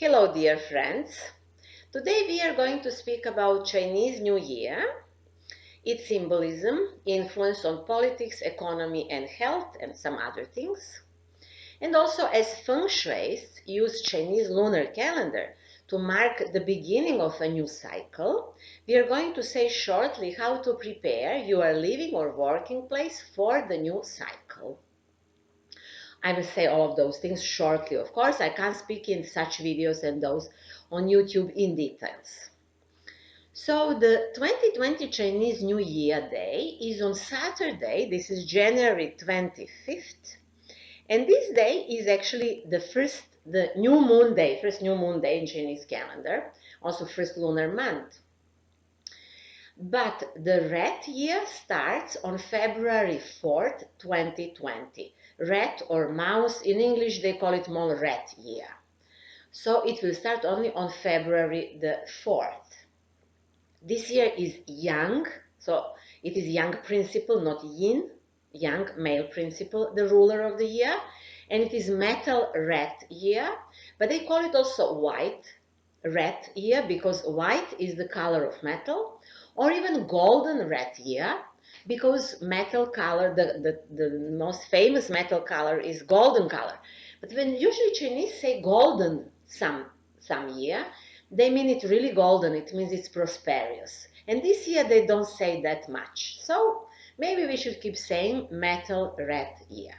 Hello dear friends, today we are going to speak about Chinese New Year, its symbolism, influence on politics, economy and health and some other things. And also, as Feng Shui's use Chinese lunar calendar to mark the beginning of a new cycle, we are going to say shortly how to prepare your living or working place for the new cycle. I will say all of those things shortly. Of course, I can't speak in such videos and those on YouTube in details. So the 2020 Chinese New Year Day is on Saturday. This is January 25th. And this day is actually the new moon day, first new moon day in Chinese calendar, also first lunar month. But the red year starts on February 4th, 2020. Red or mouse, in English they call it more red year. So it will start only on February the 4th. This year is Yang, so it is Yang Principle, not Yin, Yang male principle, the ruler of the year. And it is metal red year, but they call it also white red year because white is the color of metal, or even golden red year because metal color, the most famous metal color is golden color. But when usually Chinese say golden some year, they mean it really golden, it means it's prosperous. And this year they don't say that much. So maybe we should keep saying metal red year.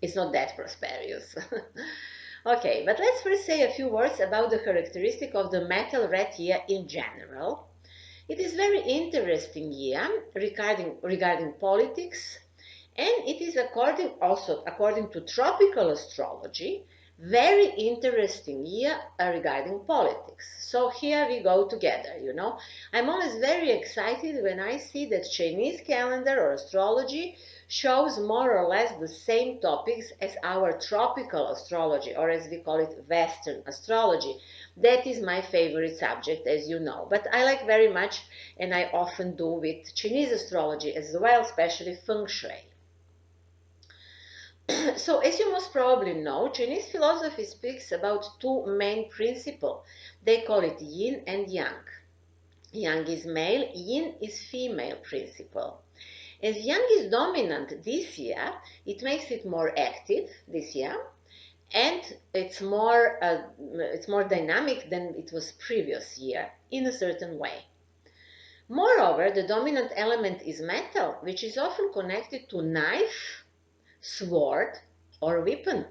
It's not that prosperous. Okay, but let's first say a few words about the characteristic of the metal red year in general. It is very interesting year regarding politics, and it is according to tropical astrology, very interesting year regarding politics. So here we go together, you know. I'm always very excited when I see that Chinese calendar or astrology shows more or less the same topics as our tropical astrology, or as we call it, Western astrology. That is my favorite subject, as you know, but I like very much, and I often do with Chinese astrology as well, especially Feng Shui. So, as you most probably know, Chinese philosophy speaks about two main principles. They call it Yin and Yang. Yang is male, Yin is female principle. As Yang is dominant this year, it makes it more active this year, and it's more dynamic than it was previous year in a certain way. Moreover, the dominant element is metal, which is often connected to knife, sword, or weapon.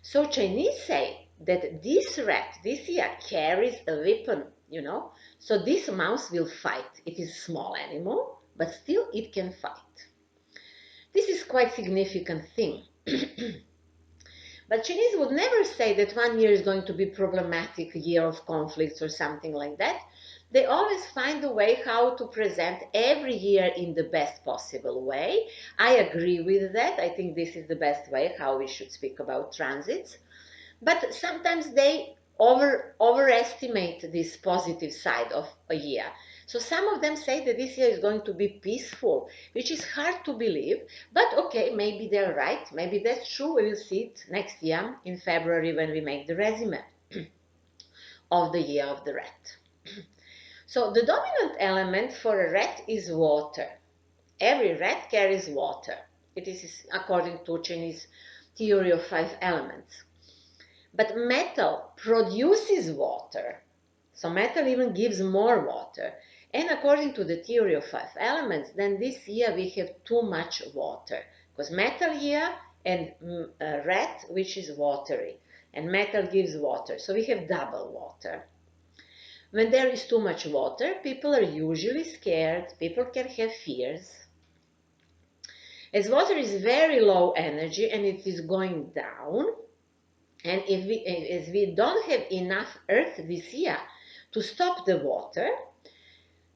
So Chinese say that this rat this year carries a weapon, you know. So this mouse will fight. It is a small animal, but still it can fight. This is quite significant thing. But Chinese would never say that one year is going to be problematic year of conflicts or something like that. They always find a way how to present every year in the best possible way. I agree with that. I think this is the best way how we should speak about transits. But sometimes they overestimate this positive side of a year. So some of them say that this year is going to be peaceful, which is hard to believe, but okay, maybe they're right, maybe that's true. We will see it next year in February when we make the resume of the year of the rat. So the dominant element for a rat is water. Every rat carries water. It is according to Chinese theory of 5 elements. But metal produces water. So metal even gives more water. And according to the theory of 5 elements, then this year we have too much water. Because metal here and rat, which is watery. And metal gives water. So we have double water. When there is too much water, people are usually scared. People can have fears. As water is very low energy and it is going down, and as we don't have enough earth this year to stop the water,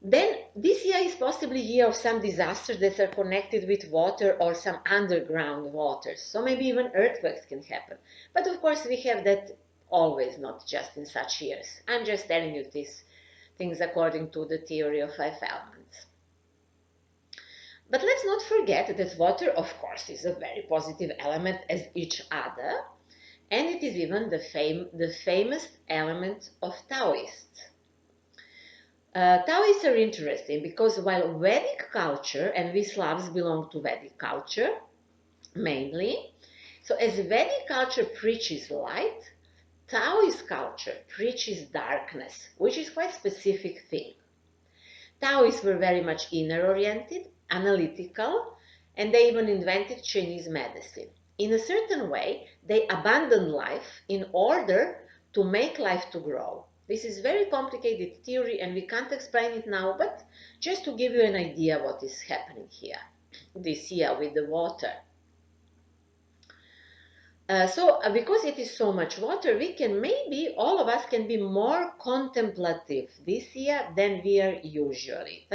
then this year is possibly a year of some disasters that are connected with water or some underground waters. So maybe even earthquakes can happen. But of course we have that always, not just in such years. I'm just telling you these things according to the theory of 5 elements. But let's not forget that water, of course, is a very positive element as each other. and it is even the famous element of Taoists. Taoists are interesting because while Vedic culture, and we Slavs belong to Vedic culture mainly, so as Vedic culture preaches light, Taoist culture preaches darkness, which is quite a specific thing. Taoists were very much inner-oriented, analytical, and they even invented Chinese medicine. In a certain way, they abandoned life in order to make life to grow. This is very complicated theory and we can't explain it now, but just to give you an idea what is happening here, this year with the water. Because it is so much water, we can maybe, all of us can be more contemplative this year than we are usually,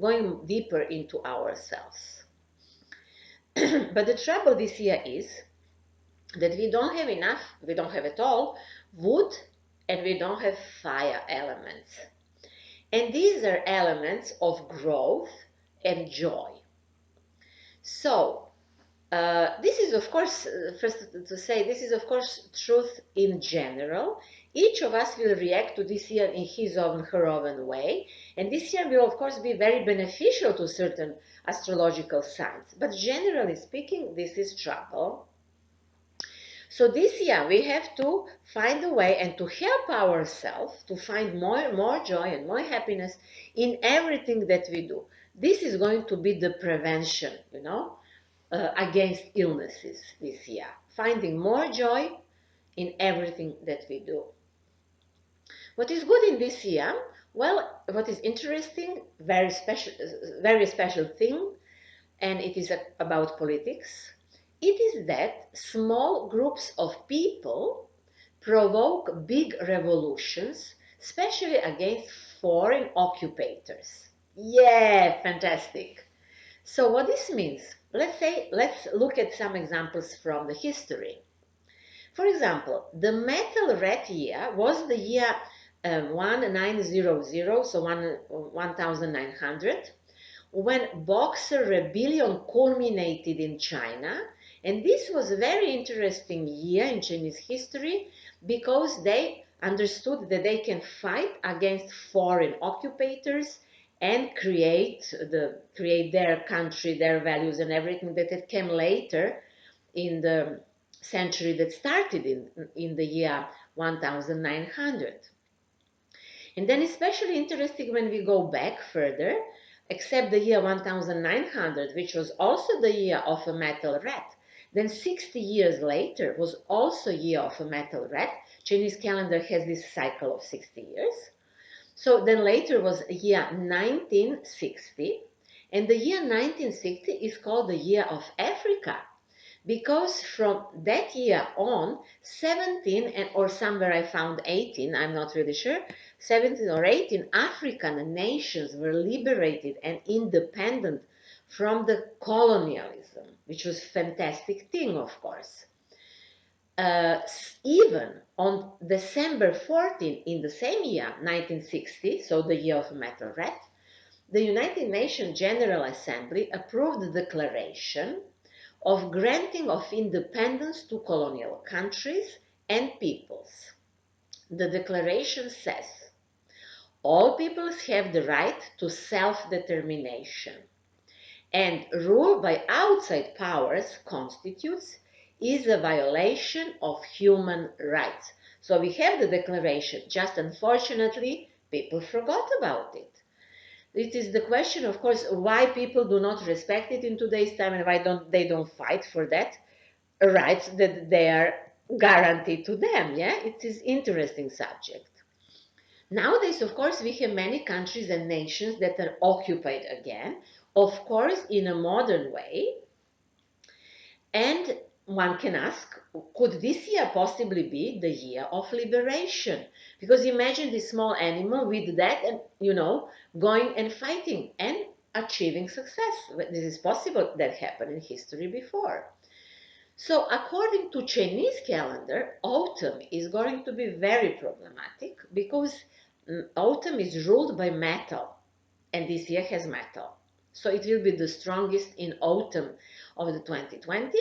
going deeper into ourselves. But the trouble this year is that we don't have enough, we don't have at all wood, and we don't have fire elements. And these are elements of growth and joy. So, this is, of course, first to say, this is, of course, truth in general. Each of us will react to this year in his own, her own way. And this year will, of course, be very beneficial to certain astrological signs. But generally speaking, this is trouble. So this year we have to find a way and to help ourselves to find more joy and more happiness in everything that we do. This is going to be the prevention, against illnesses this year. Finding more joy in everything that we do. What is good in this year? Well, what is interesting, very special thing, and it is about politics. It is that small groups of people provoke big revolutions, especially against foreign occupators. Yeah, fantastic. So what this means, let's look at some examples from the history. For example, the metal rat year was the year 1900, so 1900, when Boxer rebellion culminated in China. And this was a very interesting year in Chinese history because they understood that they can fight against foreign occupators and create their country, their values and everything that came later in the century that started in the year 1900. And then especially interesting when we go back further, except the year 1900, which was also the year of a metal rat. Then 60 years later was also year of a metal rat. Chinese calendar has this cycle of 60 years. So then later was year 1960, and the year 1960 is called the year of Africa, because from that year on, 17 or somewhere I found 18, I'm not really sure, 17 or 18 African nations were liberated and independent from the colonialism, which was a fantastic thing, of course. Even on December 14 in the same year, 1960, so the year of metal rat, the United Nations General Assembly approved the declaration of granting of independence to colonial countries and peoples. The declaration says, all peoples have the right to self-determination, and rule by outside powers constitutes is a violation of human rights. So we have the declaration, just unfortunately people forgot about it. It is the question, of course, why people do not respect it in today's time and why they don't fight for that rights that they are guaranteed to them. Yeah, it is interesting subject. Nowadays, of course, we have many countries and nations that are occupied again, of course, in a modern way. And one can ask, could this year possibly be the year of liberation? Because imagine this small animal with that and, going and fighting and achieving success. This is possible. That happened in history before. So according to Chinese calendar, autumn is going to be very problematic because autumn is ruled by metal, and this year has metal. So it will be the strongest in autumn of the 2020.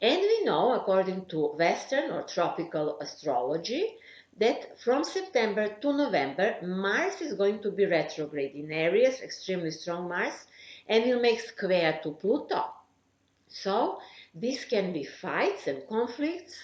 And we know, according to Western or tropical astrology, that from September to November, Mars is going to be retrograde in Aries, extremely strong Mars, and will make square to Pluto. So this can be fights and conflicts,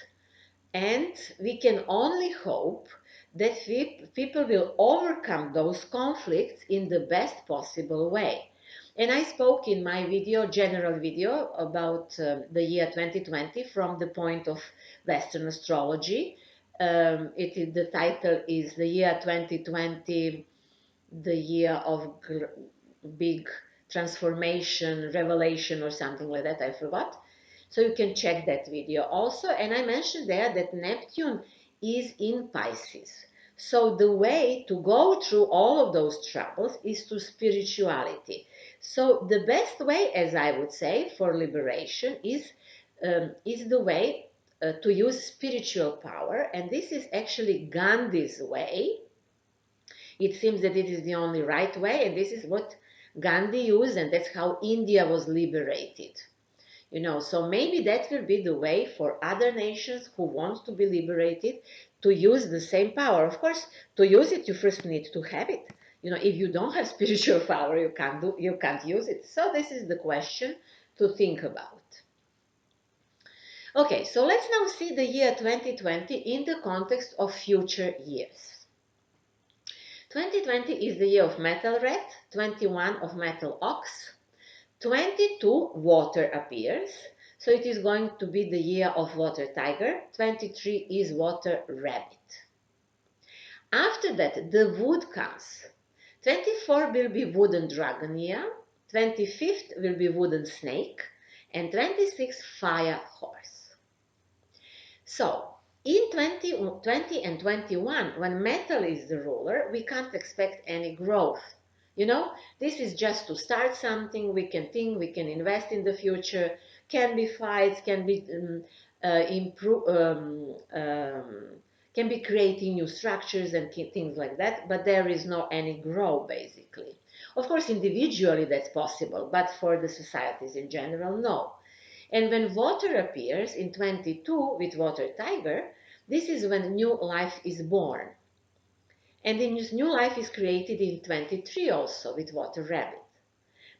and we can only hope that people will overcome those conflicts in the best possible way. And I spoke in my video, general video, about the year 2020 from the point of Western astrology. The title is the year 2020, the year of big transformation, revelation, or something like that, I forgot. So you can check that video also. And I mentioned there that Neptune is in Pisces. So the way to go through all of those troubles is to spirituality. So the best way, as I would say, for liberation is the way to use spiritual power. And this is actually Gandhi's way. It seems that it is the only right way, and this is what Gandhi used, and that's how India was liberated. So maybe that will be the way for other nations who want to be liberated to use the same power. Of course, to use it, you first need to have it. If you don't have spiritual power, you can't use it. So this is the question to think about. Okay, so let's now see the year 2020 in the context of future years. 2020 is the year of metal rat, 21 of metal ox, 22 water appears, so it is going to be the year of water tiger, 23 is water rabbit. After that, the wood comes. 24 will be wooden dragon year, 25th will be wooden snake, and 26 fire horse. So, in 2020 and 21, when metal is the ruler, we can't expect any growth. This is just to start something. We can think, we can invest in the future, can be fights, can be can be creating new structures and things like that, but there is no any growth basically. Of course, individually that's possible, but for the societies in general, no. And when water appears in 22 with water tiger, this is when new life is born. And this new life is created in 23 also with water rabbit.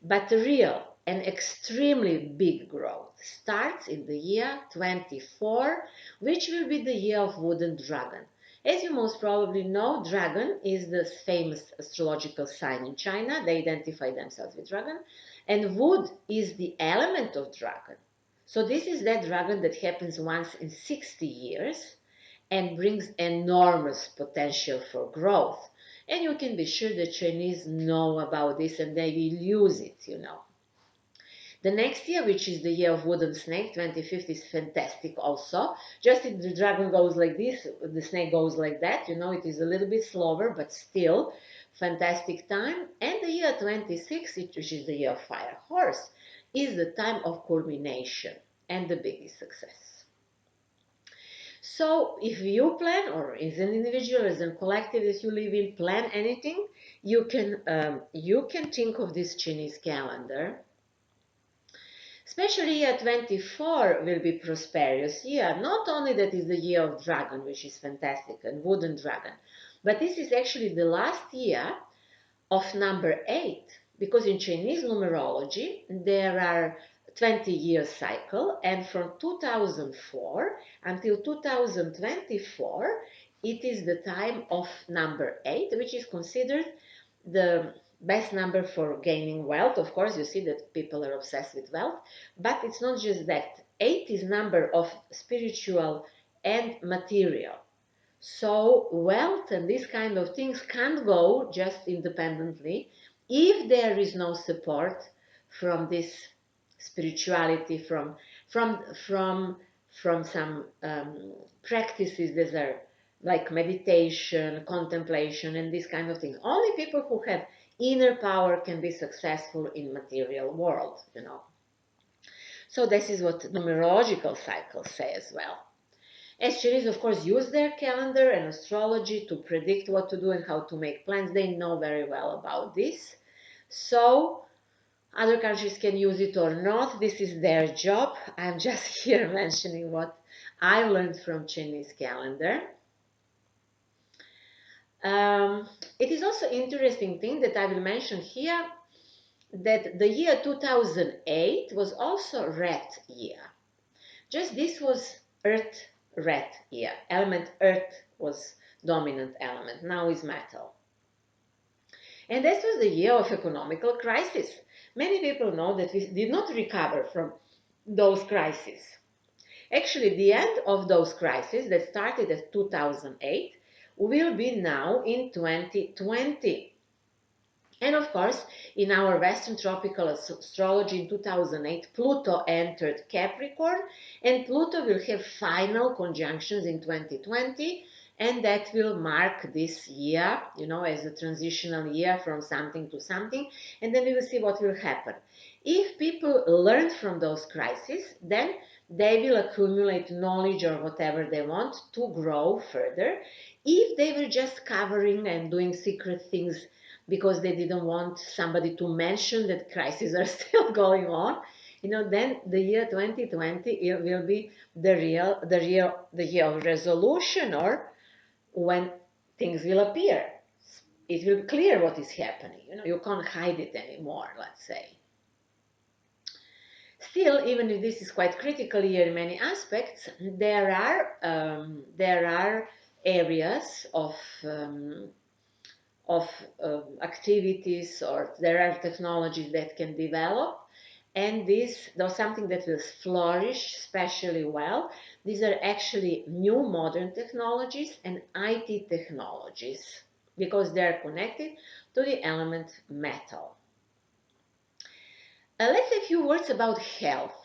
But the real and extremely big growth starts in the year 24, which will be the year of wooden dragon. As you most probably know, dragon is the famous astrological sign in China. They identify themselves with dragon. And wood is the element of dragon. So this is that dragon that happens once in 60 years and brings enormous potential for growth. And you can be sure the Chinese know about this and they will use it, The next year, which is the year of wooden snake, 25th, is fantastic also. Just if the dragon goes like this, the snake goes like that, it is a little bit slower, but still fantastic time. And the year 26, which is the year of fire horse, is the time of culmination and the biggest success. So if you plan, or as an individual, as a collective that you live in, plan anything, you can think of this Chinese calendar. Especially year 24 will be prosperous year. Not only that is the year of dragon, which is fantastic, and wooden dragon, but this is actually the last year of number 8, because in Chinese numerology there are 20-year cycle, and from 2004 until 2024 it is the time of number 8, which is considered the best number for gaining wealth. Of course, you see that people are obsessed with wealth, but it's not just that. 8 is number of spiritual and material. So wealth and these kind of things can't go just independently if there is no support from this spirituality, from some practices that are like meditation, contemplation, and this kind of thing. Only people who have inner power can be successful in material world, So this is what numerological cycles say as well. As Chinese, of course, use their calendar and astrology to predict what to do and how to make plans. They know very well about this. So Other countries can use it or not. This is their job. I'm just here mentioning what I learned from Chinese calendar. It is also interesting thing that I will mention here that the year 2008 was also red year. Just this was earth red year. Element earth was dominant element. Now is metal. And this was the year of economical crisis. Many people know that we did not recover from those crises. Actually, the end of those crises that started at 2008 will be now in 2020. And of course, in our Western tropical astrology in 2008, Pluto entered Capricorn, and Pluto will have final conjunctions in 2020, and that will mark this year, you know, as a transitional year from something to something, and then we will see what will happen. If people learn from those crises, then they will accumulate knowledge or whatever they want to grow further. If they were just covering and doing secret things because they didn't want somebody to mention that crises are still going on, you know, then the year 2020 it will be the year of resolution, or when things will appear. It will be clear what is happening. You know, you can't hide it anymore, let's say. Still, even if this is quite critical year in many aspects, there are areas of activities, or there are technologies that can develop, and there's something that will flourish especially well. These are actually new modern technologies and IT technologies, because they are connected to the element metal. Let's say a few words about health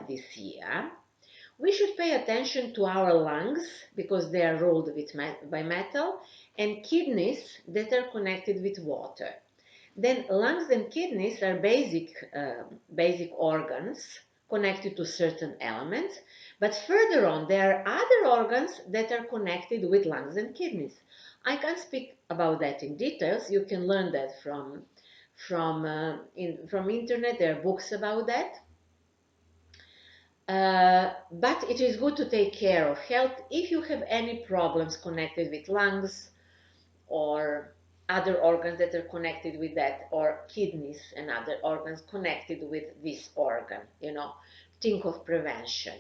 this year. We should pay attention to our lungs, because they are ruled by metal, and kidneys that are connected with water. Then lungs and kidneys are basic organs connected to certain elements, but further on there are other organs that are connected with lungs and kidneys. I can't speak about that in details. You can learn that from internet. There are books about that. But it is good to take care of health. If you have any problems connected with lungs or other organs that are connected with that, or kidneys and other organs connected with this organ, you know, think of prevention.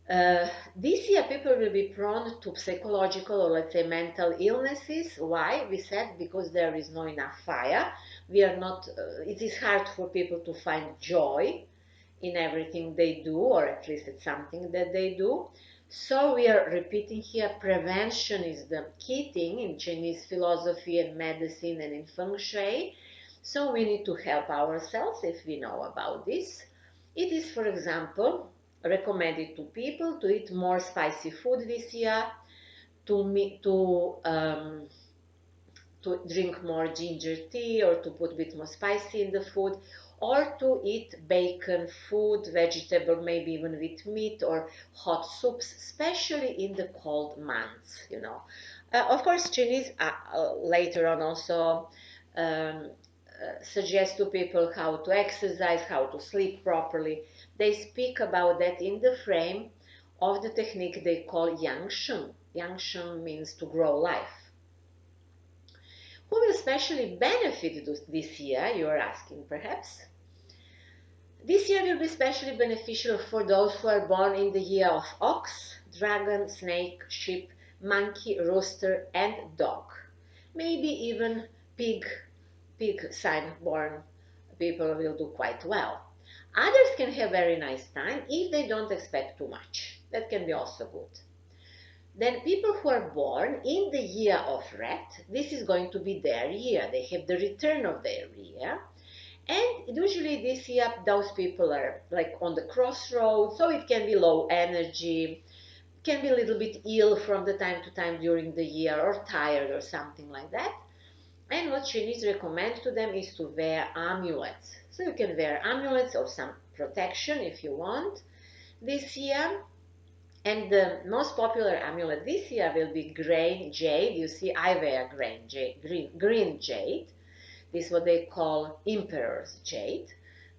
This year people will be prone to psychological, or let's say mental illnesses. Why? We said because there is not enough fire. We are not, it is hard for people to find joy in everything they do, or at least it's something that they do. So we are repeating here, prevention is the key thing in Chinese philosophy and medicine and in Feng Shui. So we need to help ourselves if we know about this. It is, for example, recommended to people to eat more spicy food this year, to drink more ginger tea, or to put a bit more spicy in the food, or to eat bacon food, vegetable, maybe even with meat, or hot soups, especially in the cold months, you know. Of course, Chinese later on also suggest to people how to exercise, how to sleep properly. They speak about that in the frame of the technique they call Yang Sheng. Yang Sheng means to grow life. Who will especially benefit this year, you are asking perhaps? This year will be especially beneficial for those who are born in the year of ox, dragon, snake, sheep, monkey, rooster, and dog. Maybe even pig sign born people will do quite well. Others can have very nice time if they don't expect too much. That can be also good. Then people who are born in the year of rat, this is going to be their year. They have the return of their year. And usually this year, those people are like on the crossroads, so it can be low energy, can be a little bit ill from the time to time during the year, or tired or something like that. And what Chinese recommend to them is to wear amulets. So you can wear amulets or some protection if you want this year. And the most popular amulet this year will be green jade. You see, I wear green jade. This is what they call emperor's jade.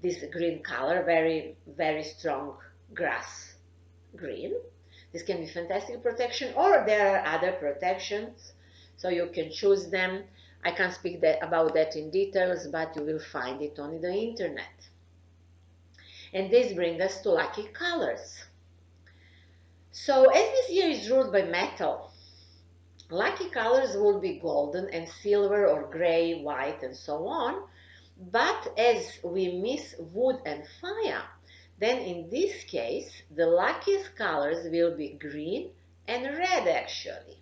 This green color, very, very strong grass green. This can be fantastic protection, or there are other protections, so you can choose them. I can't speak about that in details, but you will find it on the internet. And this brings us to lucky colors. So as this year is ruled by metal, lucky colors will be golden and silver or gray, white, and so on. But as we miss wood and fire, then in this case, the luckiest colors will be green and red actually.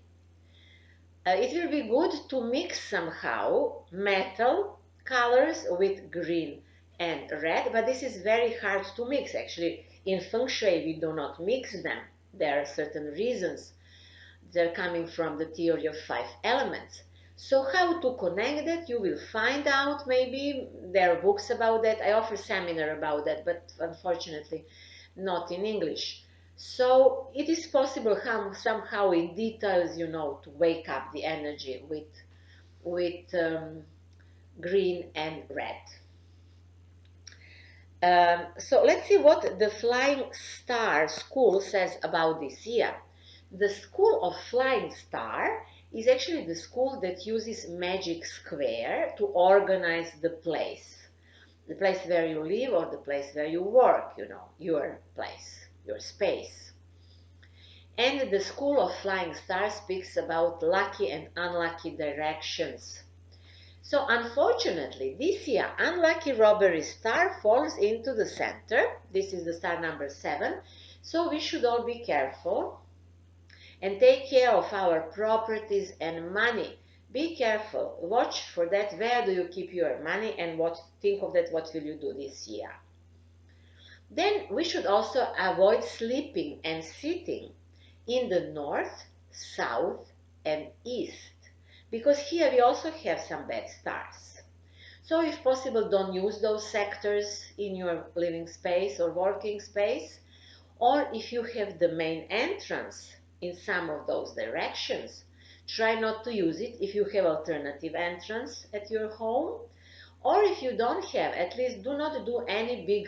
It will be good to mix somehow metal colors with green and red, but this is very hard to mix actually. In Feng Shui, we do not mix them. There are certain reasons. They're coming from the theory of 5 elements. So how to connect that, you will find out. Maybe there are books about that. I offer seminar about that, but unfortunately not in English. So it is possible somehow in details, to wake up the energy with green and red. So let's see what the Flying Star School says about this year. The School of Flying Star is actually the school that uses magic square to organize the place where you live or the place where you work, your place, your space. And the School of Flying Star speaks about lucky and unlucky directions. So unfortunately, this year, unlucky robbery star falls into the center. This is the star number 7. So we should all be careful and take care of our properties and money. Be careful. Watch for that. Where do you keep your money, and think of that. What will you do this year? Then we should also avoid sleeping and sitting in the north, south, and east, because here we also have some bad stars. So if possible, don't use those sectors in your living space or working space. Or if you have the main entrance in some of those directions, try not to use it if you have alternative entrance at your home. Or if you don't have, at least do not do any big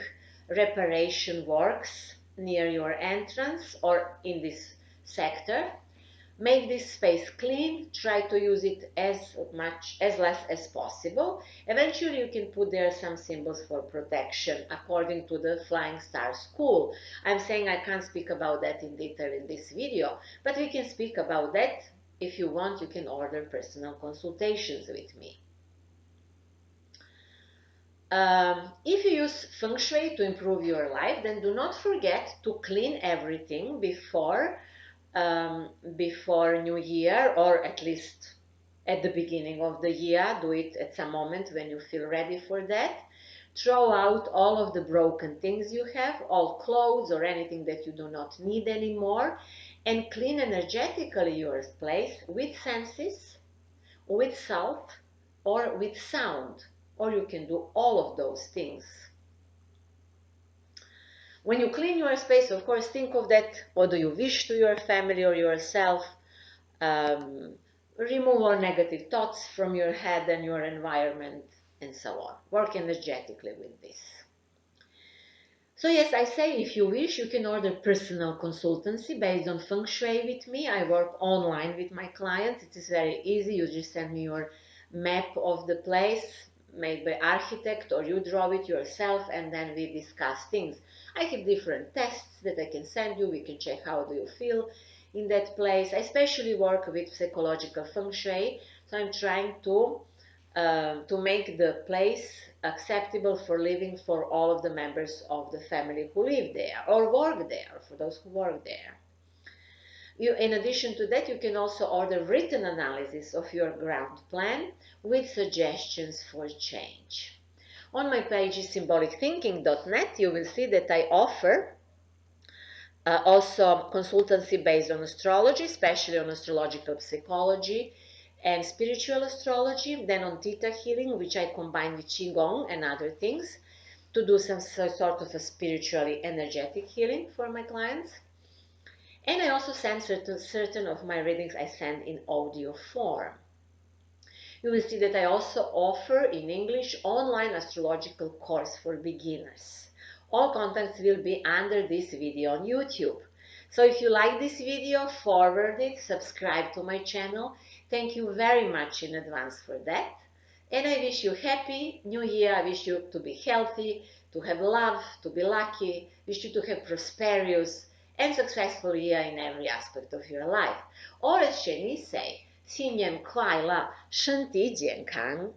reparation works near your entrance or in this sector. Make this space clean, try to use it as less as possible. Eventually you can put there some symbols for protection according to the Flying Star School. I'm saying I can't speak about that in detail in this video, but we can speak about that. If you want, you can order personal consultations with me. If you use Feng Shui to improve your life, then do not forget to clean everything before New Year, or at least at the beginning of the year. Do it at some moment when you feel ready for that. Throw out all of the broken things you have, all clothes or anything that you do not need anymore, and clean energetically your place with senses, with salt, or with sound, or you can do all of those things. When you clean your space, of course, think of that. What do you wish to your family or yourself? Remove all negative thoughts from your head and your environment, and so on. Work energetically with this. So yes, I say if you wish, you can order personal consultancy based on Feng Shui with me. I work online with my clients. It is very easy. You just send me your map of the place made by architect, or you draw it yourself, and then we discuss things. I have different tests that I can send you. We can check how do you feel in that place. I especially work with psychological Feng Shui, so I'm trying to make the place acceptable for living for all of the members of the family who live there or work there, for those who work there. In addition to that, you can also order written analysis of your ground plan with suggestions for change. On my page symbolicthinking.net, you will see that I offer also consultancy based on astrology, especially on astrological psychology and spiritual astrology, then on Thetahealing, which I combine with Qigong and other things to do some sort of a spiritually energetic healing for my clients. And I also send certain of my readings I send in audio form. You will see that I also offer in English online astrological course for beginners. All contacts will be under this video on YouTube. So if you like this video, forward it, subscribe to my channel. Thank you very much in advance for that. And I wish you happy new year. I wish you to be healthy, to have love, to be lucky. Wish you to have prosperous and successful year in every aspect of your life. Or as Chinese say, 新年快乐，身体健康。